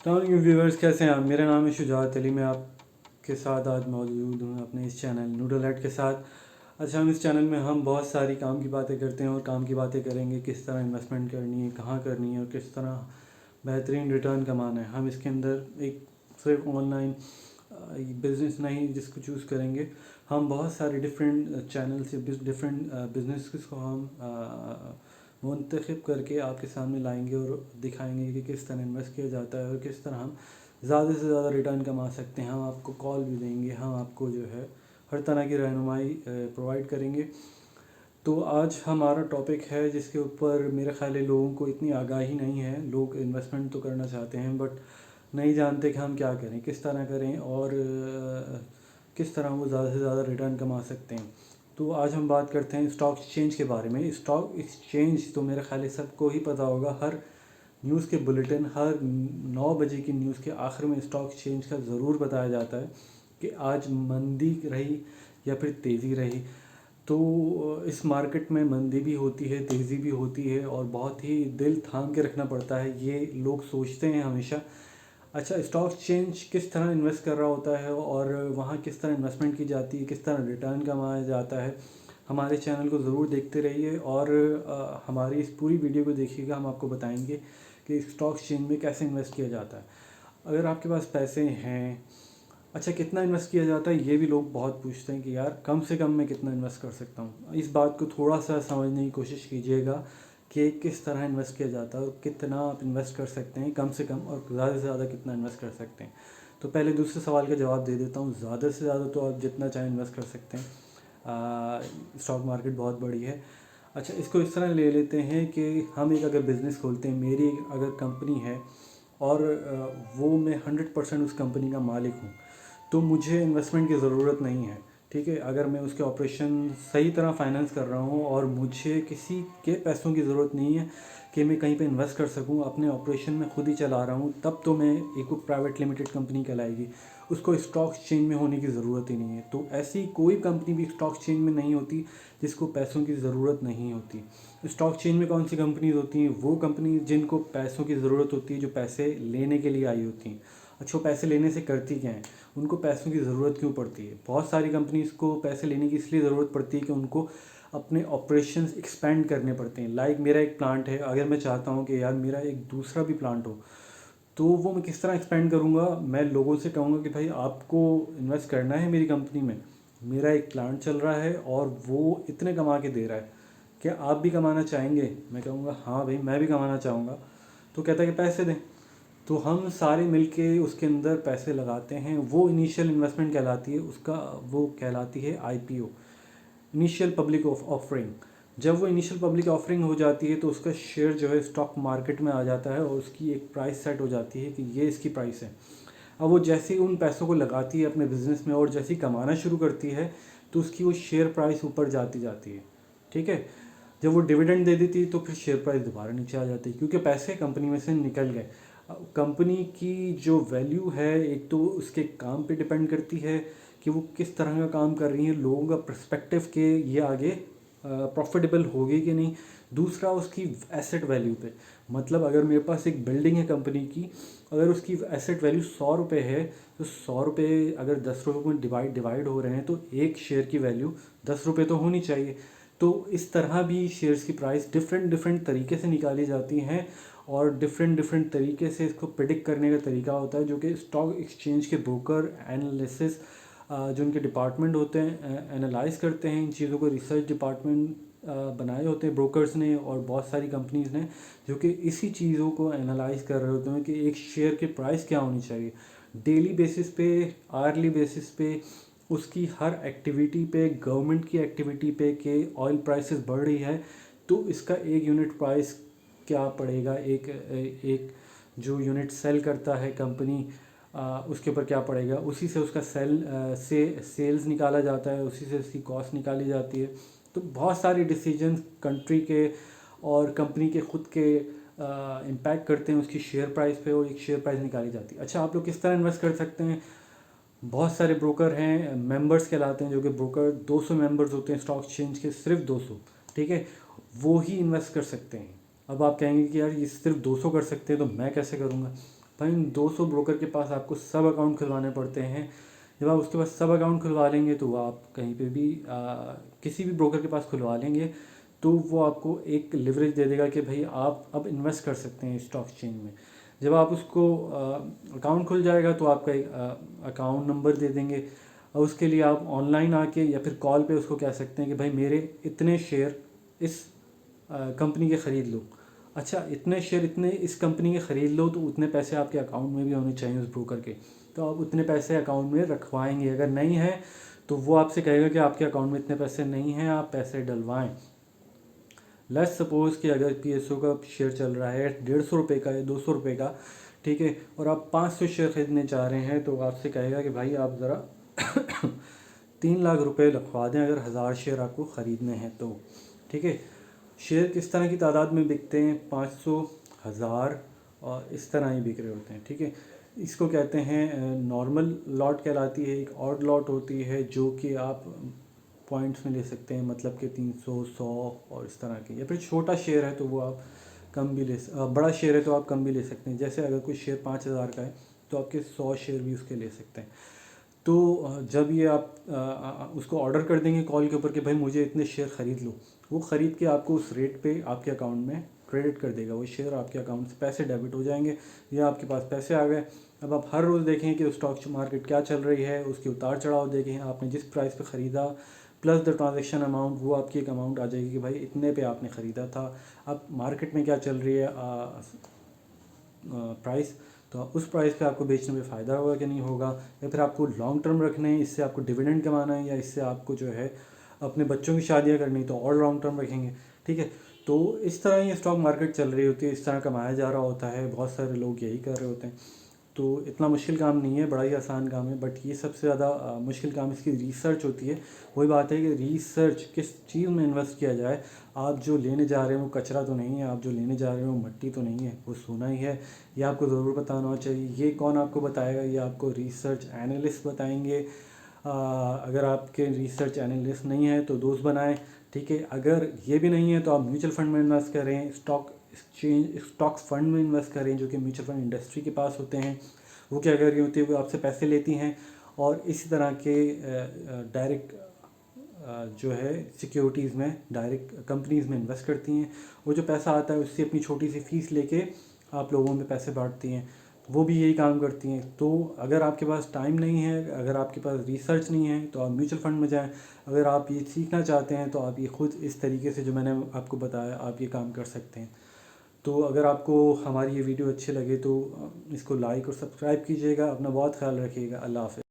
अस्सलाम व्यूवर्स, कैसे हैं आप। मेरा नाम है शुजात अली। मैं आपके साथ आज मौजूद हूँ अपने इस चैनल नूडल हट के साथ। अच्छा, हम इस चैनल में हम बहुत सारी काम की बातें करते हैं और काम की बातें करेंगे, किस तरह इन्वेस्टमेंट करनी है, कहाँ करनी है और किस तरह बेहतरीन रिटर्न कमाना है। हम इसके अंदर एक सिर्फ ऑनलाइन बिज़नेस नहीं जिसको चूज़ करेंगे, हम बहुत सारे डिफरेंट चैनल से डिफरेंट बिजनेस को हम मुंतखब करके आपके सामने लाएंगे और दिखाएंगे कि किस तरह इन्वेस्ट किया जाता है और किस तरह हम ज़्यादा से ज़्यादा रिटर्न कमा सकते हैं। हम आपको कॉल भी देंगे, हम आपको जो है हर तरह की रहनुमाई प्रोवाइड करेंगे। तो आज हमारा टॉपिक है जिसके ऊपर मेरे ख्याल है लोगों को इतनी आगाही नहीं है। लोग इन्वेस्टमेंट तो करना चाहते हैं बट नहीं जानते कि हम क्या करें, किस तरह करें और किस तरह वो ज़्यादा से ज़्यादा रिटर्न कमा सकते हैं। तो आज हम बात करते हैं स्टॉक एक्सचेंज के बारे में। स्टॉक एक्सचेंज तो मेरे ख्याल है सबको ही पता होगा। हर न्यूज़ के बुलेटिन, हर 9 बजे की न्यूज़ के आखिर में स्टॉक एक्सचेंज का ज़रूर बताया जाता है कि आज मंदी रही या फिर तेज़ी रही। तो इस मार्केट में मंदी भी होती है, तेज़ी भी होती है और बहुत ही दिल थाम के रखना पड़ता है, ये लोग सोचते हैं हमेशा। अच्छा, स्टॉक एक्सचेंज किस तरह इन्वेस्ट कर रहा होता है और वहाँ किस तरह इन्वेस्टमेंट की जाती है, किस तरह रिटर्न कमाया जाता है, हमारे चैनल को ज़रूर देखते रहिए और हमारी इस पूरी वीडियो को देखिएगा। हम आपको बताएंगे कि स्टॉक एक्सचेंज में कैसे इन्वेस्ट किया जाता है। अगर आपके पास पैसे हैं, अच्छा कितना इन्वेस्ट किया जाता है, ये भी लोग बहुत पूछते हैं कि यार कम से कम मैं कितना इन्वेस्ट कर सकता हूँ। इस बात को थोड़ा सा समझने की कोशिश कीजिएगा कि किस तरह इन्वेस्ट किया जाता है और कितना आप इन्वेस्ट कर सकते हैं कम से कम, और ज़्यादा से ज़्यादा कितना इन्वेस्ट कर सकते हैं। तो पहले दूसरे सवाल का जवाब दे देता हूँ। ज़्यादा से ज़्यादा तो आप जितना चाहें इन्वेस्ट कर सकते हैं। स्टॉक मार्केट बहुत बड़ी है। अच्छा, इसको इस तरह ले लेते हैं कि हम एक अगर बिज़नेस खोलते हैं, मेरी अगर कंपनी है और वो मैं 100% उस कंपनी का मालिक हूँ, तो मुझे इन्वेस्टमेंट की ज़रूरत नहीं है। ठीक है, अगर मैं उसके ऑपरेशन सही तरह फाइनेंस कर रहा हूँ और मुझे किसी के पैसों की ज़रूरत नहीं है कि मैं कहीं पे इन्वेस्ट कर सकूँ, अपने ऑपरेशन में खुद ही चला रहा हूँ, तब तो मैं एक प्राइवेट लिमिटेड कंपनी कहलाएगी। उसको स्टॉक एक्सचेंज में होने की ज़रूरत ही नहीं है। तो ऐसी कोई कंपनी भी स्टॉक एक्सचेंज में नहीं होती जिसको पैसों की ज़रूरत नहीं होती। स्टॉक एक्सचेंज में कौन सी कंपनीज होती हैं? वो कंपनी जिनको पैसों की ज़रूरत होती है, जो पैसे लेने के लिए आई होती हैं। अच्छा, पैसे लेने से करती क्या है, उनको पैसों की ज़रूरत क्यों पड़ती है? बहुत सारी कंपनीज़ को पैसे लेने की इसलिए ज़रूरत पड़ती है कि उनको अपने ऑपरेशंस एक्सपेंड करने पड़ते हैं। लाइक मेरा एक प्लांट है, अगर मैं चाहता हूँ कि यार मेरा एक दूसरा भी प्लांट हो, तो वो मैं किस तरह एक्सपेंड करूँगा? मैं लोगों से कहूँगा कि भाई आपको इन्वेस्ट करना है मेरी कंपनी में, मेरा एक प्लांट चल रहा है और वो इतने कमा के दे रहा है, क्या आप भी कमाना चाहेंगे? मैं कहूँगा हाँ भाई, मैं भी कमाना चाहूँगा। तो कहता है कि पैसे दें। तो हम सारे मिलके उसके अंदर पैसे लगाते हैं। वो इनिशियल इन्वेस्टमेंट कहलाती है, उसका वो कहलाती है आईपीओ, इनिशियल पब्लिक ऑफरिंग। जब वो इनिशियल पब्लिक ऑफरिंग हो जाती है तो उसका शेयर जो है स्टॉक मार्केट में आ जाता है और उसकी एक प्राइस सेट हो जाती है कि ये इसकी प्राइस है। अब वो जैसे ही उन पैसों को लगाती है अपने बिजनेस में और जैसे ही कमाना शुरू करती है तो उसकी वो शेयर प्राइस ऊपर जाती जाती है। ठीक है, जब वो डिविडेंड दे देती है तो फिर शेयर प्राइस दोबारा नीचे आ जाती है, क्योंकि पैसे कंपनी में से निकल गए। कंपनी की जो वैल्यू है, एक तो उसके काम पे डिपेंड करती है कि वो किस तरह का काम कर रही है, लोगों का पर्सपेक्टिव के ये आगे प्रॉफिटेबल होगी कि नहीं। दूसरा उसकी एसेट वैल्यू पे, मतलब अगर मेरे पास एक बिल्डिंग है कंपनी की, अगर उसकी एसेट वैल्यू 100 रुपये है, तो 100 रुपये अगर 10 रुपये में डिवाइड हो रहे हैं तो एक शेयर की वैल्यू 10 रुपये तो होनी चाहिए। तो इस तरह भी शेयर्स की प्राइस डिफरेंट डिफरेंट तरीके से निकाली जाती हैं और डिफरेंट डिफरेंट तरीके से इसको प्रिडिक्ट करने का तरीका होता है, जो कि स्टॉक एक्सचेंज के ब्रोकर एनालिसिस जो उनके डिपार्टमेंट होते हैं एनालाइज करते हैं इन चीज़ों को। रिसर्च डिपार्टमेंट बनाए होते हैं ब्रोकर्स ने और बहुत सारी कंपनीज़ ने, जो कि इसी चीज़ों को एनालाइज कर रहे होते हैं कि एक शेयर की प्राइस क्या होनी चाहिए। डेली बेसिस पे, आर्ली बेसिस पे, उसकी हर एक्टिविटी पे, गवर्नमेंट की एक्टिविटी पे कि ऑयल प्राइसेस बढ़ रही है तो इसका एक यूनिट प्राइस क्या पड़ेगा, एक एक जो यूनिट सेल करता है कंपनी उसके ऊपर क्या पड़ेगा, उसी से उसका सेल्स निकाला जाता है, उसी से उसकी कॉस्ट निकाली जाती है। तो बहुत सारे डिसीजंस कंट्री के और कंपनी के खुद के इम्पैक्ट करते हैं उसकी शेयर प्राइस पे और एक शेयर प्राइस निकाली जाती है। अच्छा, आप लोग किस तरह इन्वेस्ट कर सकते हैं? बहुत सारे ब्रोकर हैं, मेंबर्स कहलाते हैं, जो कि ब्रोकर 200 मेंबर्स होते हैं स्टॉक एक्सचेंज के, सिर्फ 200। ठीक है, वो ही इन्वेस्ट कर सकते हैं। अब आप कहेंगे कि यार ये सिर्फ 200 कर सकते हैं तो मैं कैसे करूँगा? भाई इन 200 ब्रोकर के पास आपको सब अकाउंट खुलवाने पड़ते हैं। जब आप उसके पास सब अकाउंट खुलवा लेंगे तो आप कहीं पे भी किसी भी ब्रोकर के पास खुलवा लेंगे तो वो आपको एक लिवरेज दे देगा कि भाई आप अब इन्वेस्ट कर सकते हैं स्टॉक एक्सचेंज में। जब आप उसको अकाउंट खुल जाएगा तो आपका एक अकाउंट नंबर दे देंगे और उसके लिए आप ऑनलाइन आके या फिर कॉल पे उसको कह सकते हैं कि भाई मेरे इतने शेयर इस कंपनी के ख़रीद लो। अच्छा, इतने शेयर इतने इस कंपनी के ख़रीद लो तो उतने पैसे आपके अकाउंट में भी होने चाहिए उस ब्रोकर के, तो आप उतने पैसे अकाउंट में रखवाएंगे। अगर नहीं है तो वो आपसे कहेगा कि आपके अकाउंट में इतने पैसे नहीं हैं, आप पैसे डलवाएं। लेट्स सपोज़ कि अगर PSU का शेयर चल रहा है 150 रुपये का या 200 रुपये का, ठीक है, और आप 500 शेयर ख़रीदने चाह रहे हैं तो आपसे कहेगा कि भाई आप ज़रा 3 लाख रुपए रखवा दें अगर 1000 शेयर आपको ख़रीदने हैं तो, ठीक है। शेयर किस तरह की तादाद में बिकते हैं, 500, 1000 और इस तरह ही बिक रहे होते हैं, ठीक है। इसको कहते हैं नॉर्मल लॉट कहलाती है। एक ऑड लॉट होती है जो कि आप पॉइंट्स में ले सकते हैं, मतलब कि 300, 100 और इस तरह के। या फिर छोटा शेयर है तो वो आप कम भी बड़ा शेयर है तो आप कम भी ले सकते हैं। जैसे अगर कोई शेयर 5000 का है तो आपके 100 शेयर भी उसके ले सकते हैं। तो जब ये आप उसको ऑर्डर कर देंगे कॉल के ऊपर कि भाई मुझे इतने शेयर ख़रीद लो, वो ख़रीद के आपको उस रेट पे आपके अकाउंट में क्रेडिट कर देगा। वो शेयर आपके अकाउंट से पैसे डेबिट हो जाएंगे या आपके पास पैसे आ गए। अब आप हर रोज़ देखें कि स्टॉक मार्केट क्या चल रही है, उसके उतार चढ़ाव देखें, आपने जिस प्राइस पे ख़रीदा प्लस द ट्रांजैक्शन अमाउंट, वो आपकी एक अमाउंट आ जाएगी कि भाई इतने पे आपने ख़रीदा था। अब मार्केट में क्या चल रही है प्राइस, तो उस प्राइस पे आपको बेचने में फ़ायदा होगा कि नहीं होगा, या फिर आपको लॉन्ग टर्म रखने हैं, इससे आपको डिविडेंड कमाना है, या इससे आपको जो है अपने बच्चों की शादियां करनी तो और लॉन्ग टर्म रखेंगे, ठीक है। तो इस तरह ये स्टॉक मार्केट चल रही होती है, इस तरह कमाया जा रहा होता है। बहुत सारे लोग यही कर रहे होते हैं। तो इतना मुश्किल काम नहीं है, बड़ा ही आसान काम है। बट ये सबसे ज़्यादा मुश्किल काम इसकी रिसर्च होती है। वही बात है कि रिसर्च किस चीज़ में इन्वेस्ट किया जाए। आप जो लेने जा रहे हैं वो कचरा तो नहीं है, आप जो लेने जा रहे हैं वो मिट्टी तो नहीं है, वो सोना ही है। ये आपको ज़रूर पता होना चाहिए। ये कौन आपको बताएगा, ये आपको रिसर्च एनालिस्ट बताएंगे। अगर आपके रिसर्च एनालिस्ट नहीं है तो दोस्त बनाएं, ठीक है। अगर ये भी नहीं है तो आप म्यूचुअल फंड में इन्वेस्ट करें, स्टॉक फंड में इन्वेस्ट करें जो कि म्यूचुअल फंड इंडस्ट्री के पास होते हैं। वो क्या कर रही होती है, वो आपसे पैसे लेती हैं और इसी तरह के डायरेक्ट जो है सिक्योरिटीज़ में, डायरेक्ट कंपनीज़ में इन्वेस्ट करती हैं। वो जो पैसा आता है उससे अपनी छोटी सी फीस लेके आप लोगों में पैसे बांटती हैं। वो भी यही काम करती हैं। तो अगर आपके पास टाइम नहीं है, अगर आपके पास रिसर्च नहीं है तो आप म्यूचुअल फंड में जाएं। अगर आप ये सीखना चाहते हैं तो आप ये खुद इस तरीके से जो मैंने आपको बताया आप ये काम कर सकते हैं। तो अगर आपको हमारी ये वीडियो अच्छी लगे तो इसको लाइक और सब्सक्राइब कीजिएगा। अपना बहुत ख्याल रखिएगा। अल्लाह हाफ़िज़।